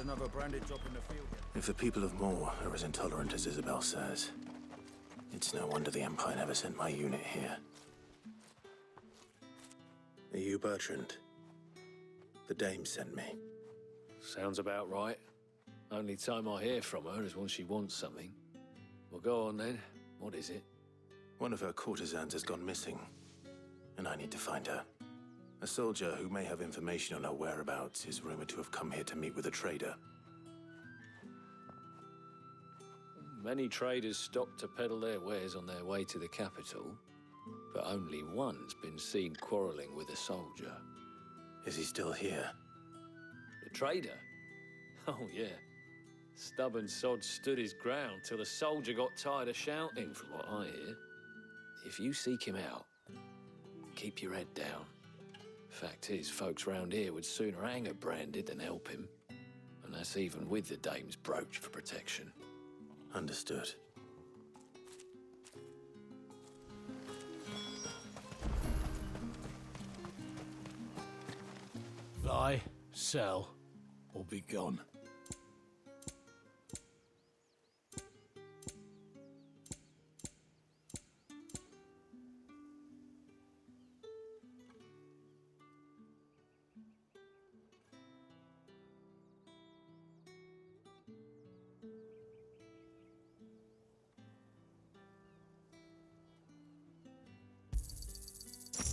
another branded job in the field yet? If the people of Moor are as intolerant as Isabel says, it's no wonder the Empire never sent my unit here. Are you Bertrand? The dame sent me. Sounds about right. Only time I hear from her is when she wants something. Well, go on then. What is it? One of her courtesans has gone missing, and I need to find her. A soldier who may have information on her whereabouts is rumored to have come here to meet with a trader. Many traders stop to peddle their wares on their way to the capital, but only one's been seen quarreling with a soldier. Is he still here? The trader? Oh, yeah. Stubborn sod stood his ground till the soldier got tired of shouting, from what I hear. If you seek him out, keep your head down. Fact is, folks round here would sooner hang a branded than help him. And that's even with the dame's brooch for protection. Understood. Buy, sell, or be gone.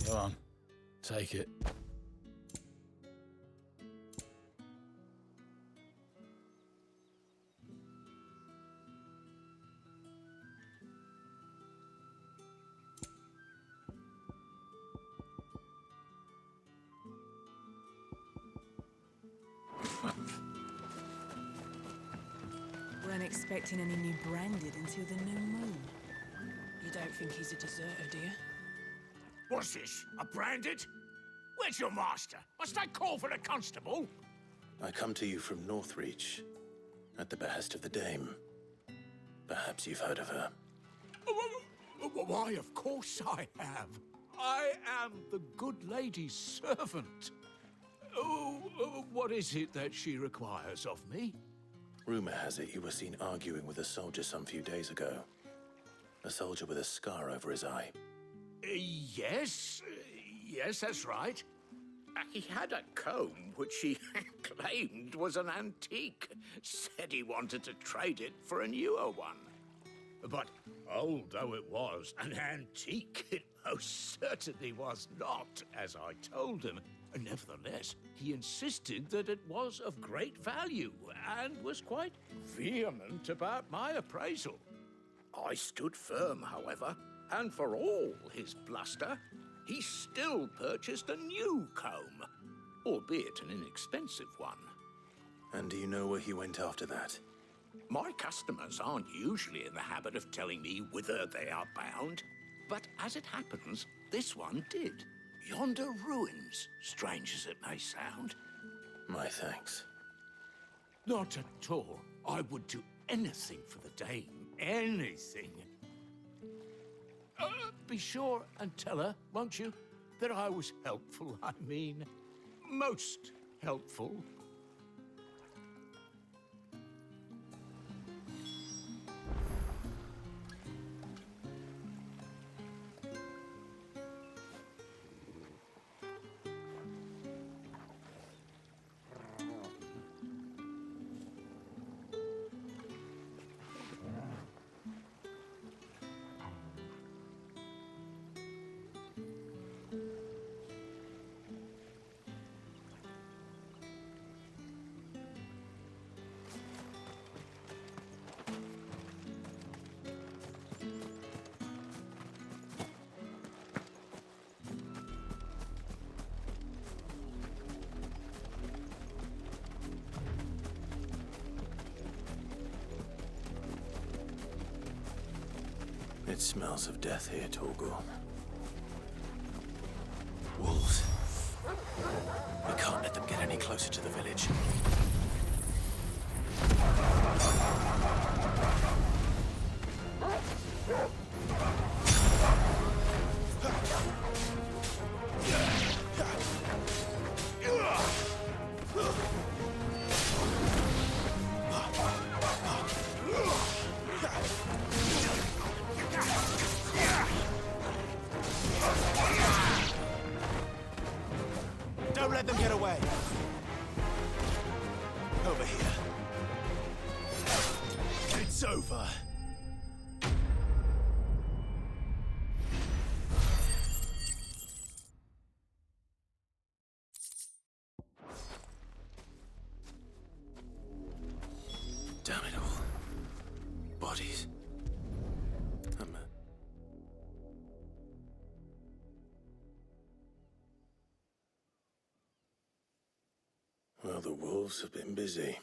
Go on, take it. Weren't expecting any new branded until the new moon. You don't think he's a deserter, do you? What's this? A branded? Where's your master? Must I call for the constable? I come to you from Northreach, at the behest of the dame. Perhaps you've heard of her. Why, of course I have. I am the good lady's servant. What is it that she requires of me? Rumor has it you were seen arguing with a soldier some few days ago. A soldier with a scar over his eye. Yes, that's right. He had a comb which he claimed was an antique. Said he wanted to trade it for a newer one. But old though it was, an antique it most certainly was not, as I told him. Nevertheless, he insisted that it was of great value and was quite vehement about my appraisal. I stood firm, however, and for all his bluster, he still purchased a new comb, albeit an inexpensive one. And do you know where he went after that? My customers aren't usually in the habit of telling me whither they are bound, but as it happens, this one did. Yonder ruins, strange as it may sound. My thanks. Not at all. I would do anything for the dame. Anything. Be sure and tell her, won't you, that I was helpful, I mean, most helpful. It smells of death here, Torgal. Wolves. We can't let them get any closer to the village. over. Damn it all. Bodies. Well, the wolves have been busy.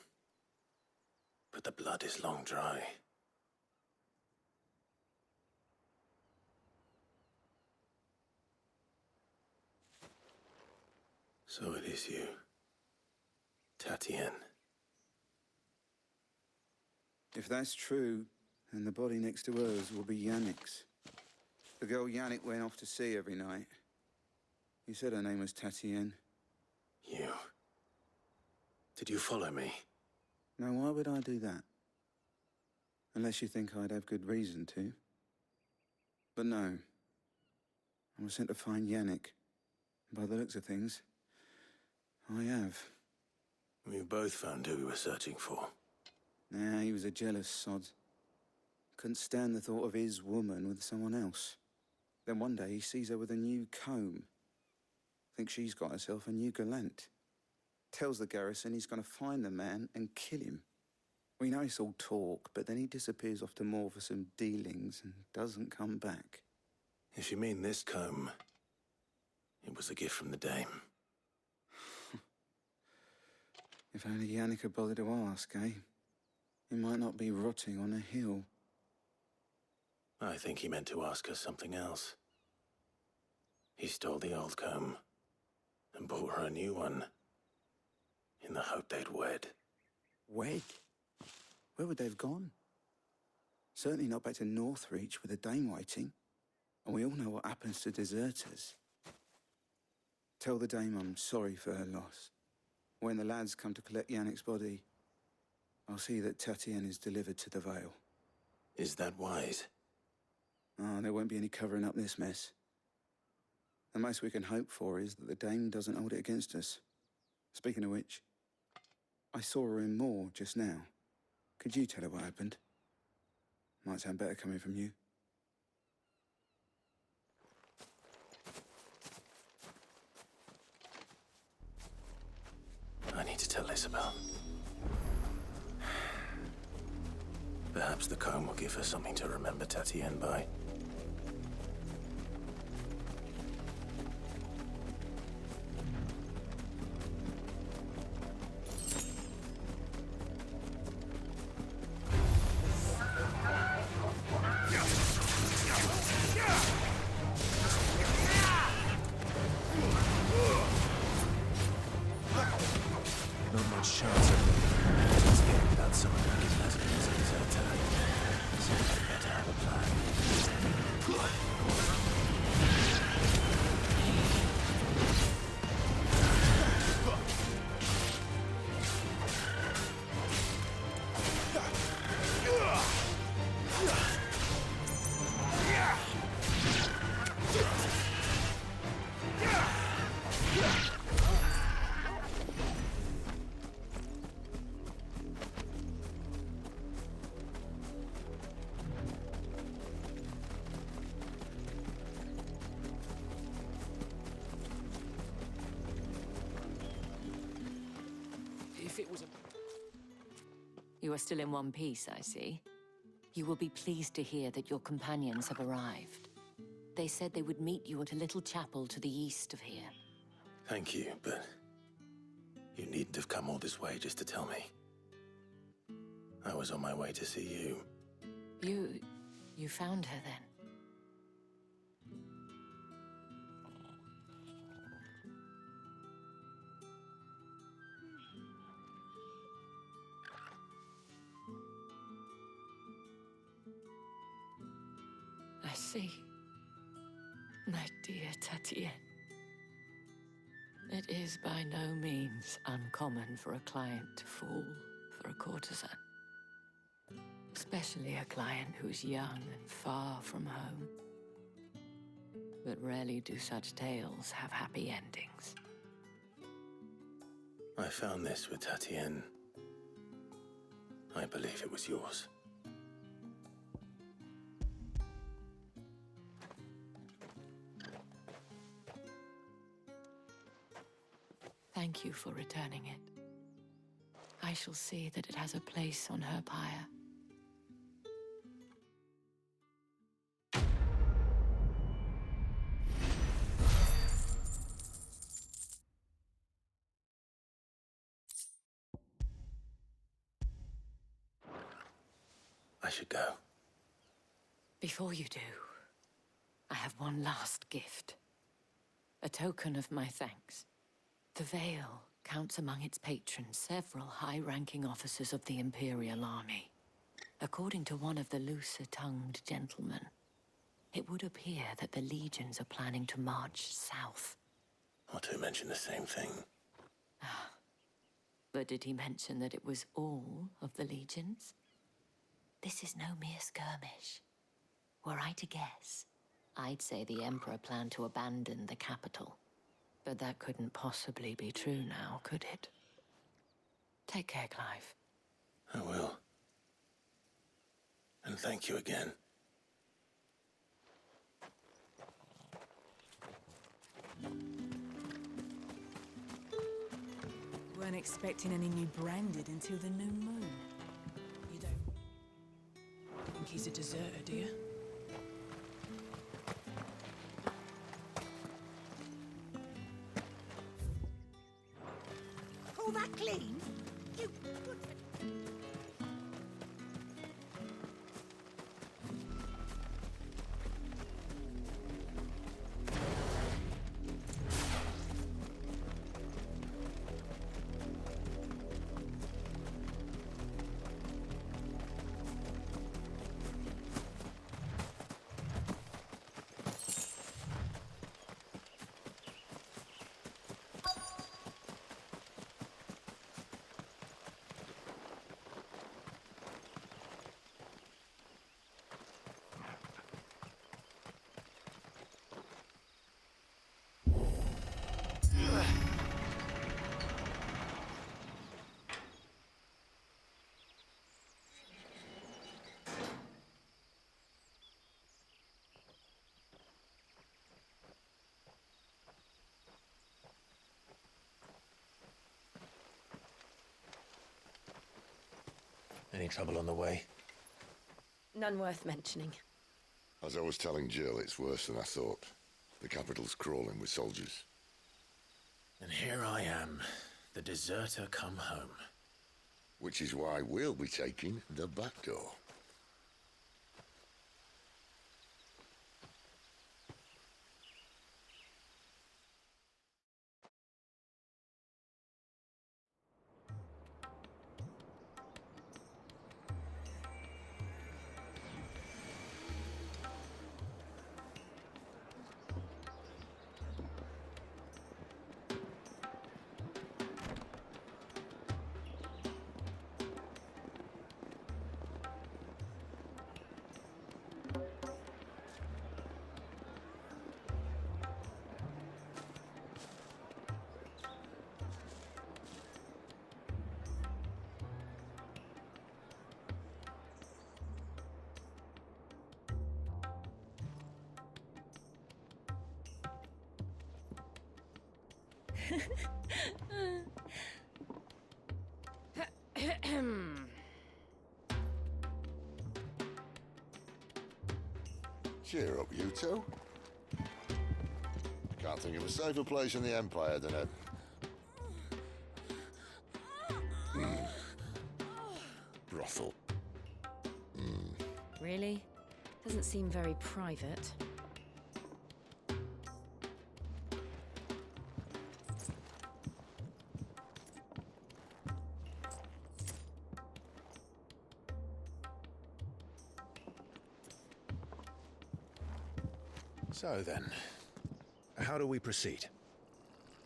But the blood is long dry. So it is you, Tatienne. If that's true, then the body next to hers will be Yannick's. The girl Yannick went off to see every night. You said her name was Tatienne. You. Did you follow me? Now, why would I do that? Unless you think I'd have good reason to. But no. I was sent to find Yannick. By the looks of things, I have. We both found who we were searching for. Nah, he was a jealous sod. Couldn't stand the thought of his woman with someone else. Then one day he sees her with a new comb. Thinks she's got herself a new gallant. Tells the garrison he's going to find the man and kill him. We know it's all talk, but then he disappears off to Moor for some dealings and doesn't come back. If you mean this comb, it was a gift from the dame. If only Yannick had bothered to ask, eh? He might not be rotting on a hill. I think he meant to ask her something else. He stole the old comb and bought her a new one in the hope they'd wed. Wed? Where would they have gone? Certainly not back to Northreach with a dame waiting. And we all know what happens to deserters. Tell the dame I'm sorry for her loss. When the lads come to collect Yannick's body, I'll see that Tatienne is delivered to the Vale. Is that wise? Oh, there won't be any covering up this mess. The most we can hope for is that the dame doesn't hold it against us. Speaking of which, I saw her in Moor just now. Could you tell her what happened? Might sound better coming from you. I need to tell Isabel. Perhaps the comb will give her something to remember Tatienne by. Not much chance of escape without someone who gives us a deserter. So I better have a plan. If it was a... You are still in one piece, I see. You will be pleased to hear that your companions have arrived. They said they would meet you at a little chapel to the east of here. Thank you, but you needn't have come all this way just to tell me. I was on my way to see you. You found her then? I see. My dear Tatienne. It is by no means uncommon for a client to fall for a courtesan. Especially a client who's young and far from home. But rarely do such tales have happy endings. I found this with Tatienne. I believe it was yours. thank you for returning it. I shall see that it has a place on her pyre. I should go. Before you do, I have one last gift. A token of my thanks. The Vale counts among its patrons several high-ranking officers of the Imperial Army. According to one of the looser-tongued gentlemen, it would appear that the legions are planning to march south. Or to mention the same thing. But did he mention that it was all of the legions? This is no mere skirmish. Were I to guess, I'd say the Emperor planned to abandon the capital. But that couldn't possibly be true now, could it? Take care, Clive. I will. And thank you again. Weren't expecting any new branded until the new moon. You don't think he's a deserter, do you? All that clean? You good for... Any trouble on the way? None worth mentioning. As I was telling Jill, it's worse than I thought. The capital's crawling with soldiers. And here I am, the deserter come home. Which is why we'll be taking the back door. Cheer up, you two. Can't think of a safer place in the Empire than a... brothel. Really? Doesn't seem very private. So then, how do we proceed?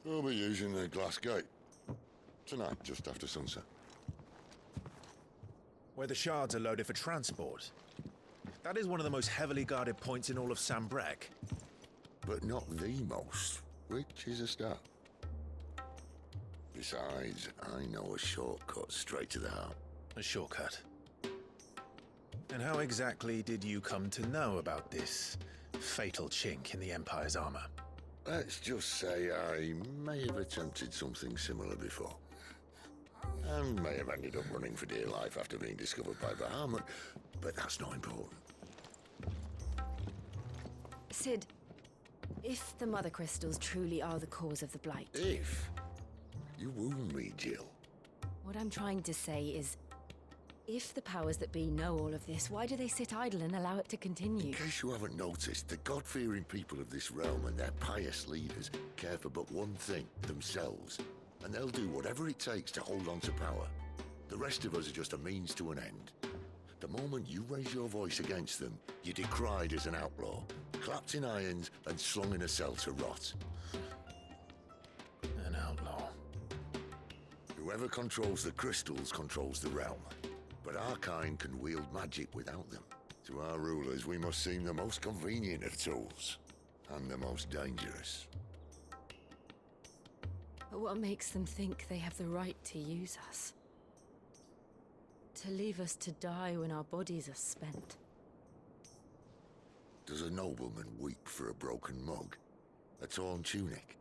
We'll be using the glass gate. Tonight, just after sunset. Where the shards are loaded for transport. That is one of the most heavily guarded points in all of Sambrek. But not the most, which is a start. Besides, I know a shortcut straight to the heart. A shortcut. And how exactly did you come to know about this fatal chink in the Empire's armor? let's just say I may have attempted something similar before. And may have ended up running for dear life after being discovered by Bahamut, but that's not important. Sid, if the Mother Crystals truly are the cause of the Blight... If? You wound me, Jill. What I'm trying to say is, if the powers that be know all of this, why do they sit idle and allow it to continue? In case you haven't noticed, the God-fearing people of this realm and their pious leaders care for but one thing, themselves. And they'll do whatever it takes to hold on to power. The rest of us are just a means to an end. The moment you raise your voice against them, you're decried as an outlaw, clapped in irons and slung in a cell to rot. An outlaw. Whoever controls the crystals controls the realm. But our kind can wield magic without them. To our rulers, we must seem the most convenient of tools. And the most dangerous. But what makes them think they have the right to use us? To leave us to die when our bodies are spent? Does a nobleman weep for a broken mug? A torn tunic?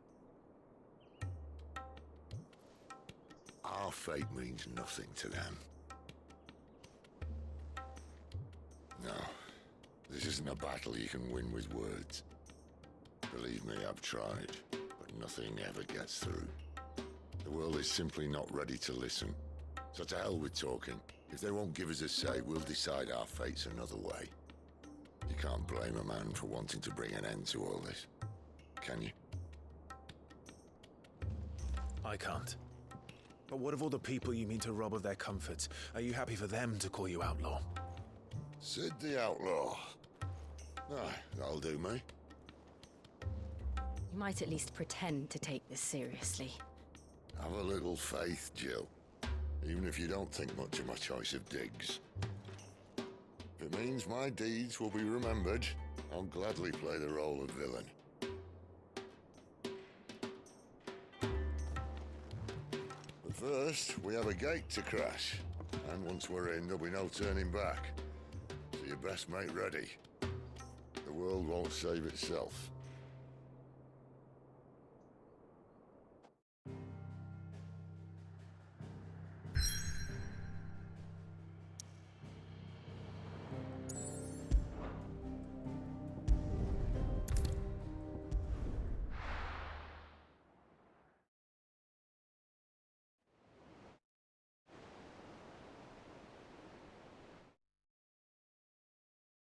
Our fate means nothing to them. No, this isn't a battle you can win with words. Believe me, I've tried, but nothing ever gets through. The world is simply not ready to listen. So to hell with talking. If they won't give us a say, we'll decide our fates another way. You can't blame a man for wanting to bring an end to all this, can you? I can't. But what of all the people you mean to rob of their comforts? Are you happy for them to call you outlaw? Sid the Outlaw. Aye, that'll do me. You might at least pretend to take this seriously. Have a little faith, Jill. Even if you don't think much of my choice of digs. If it means my deeds will be remembered, I'll gladly play the role of villain. But first, we have a gate to crash. And once we're in, there'll be no turning back. So you best make ready. The world won't save itself.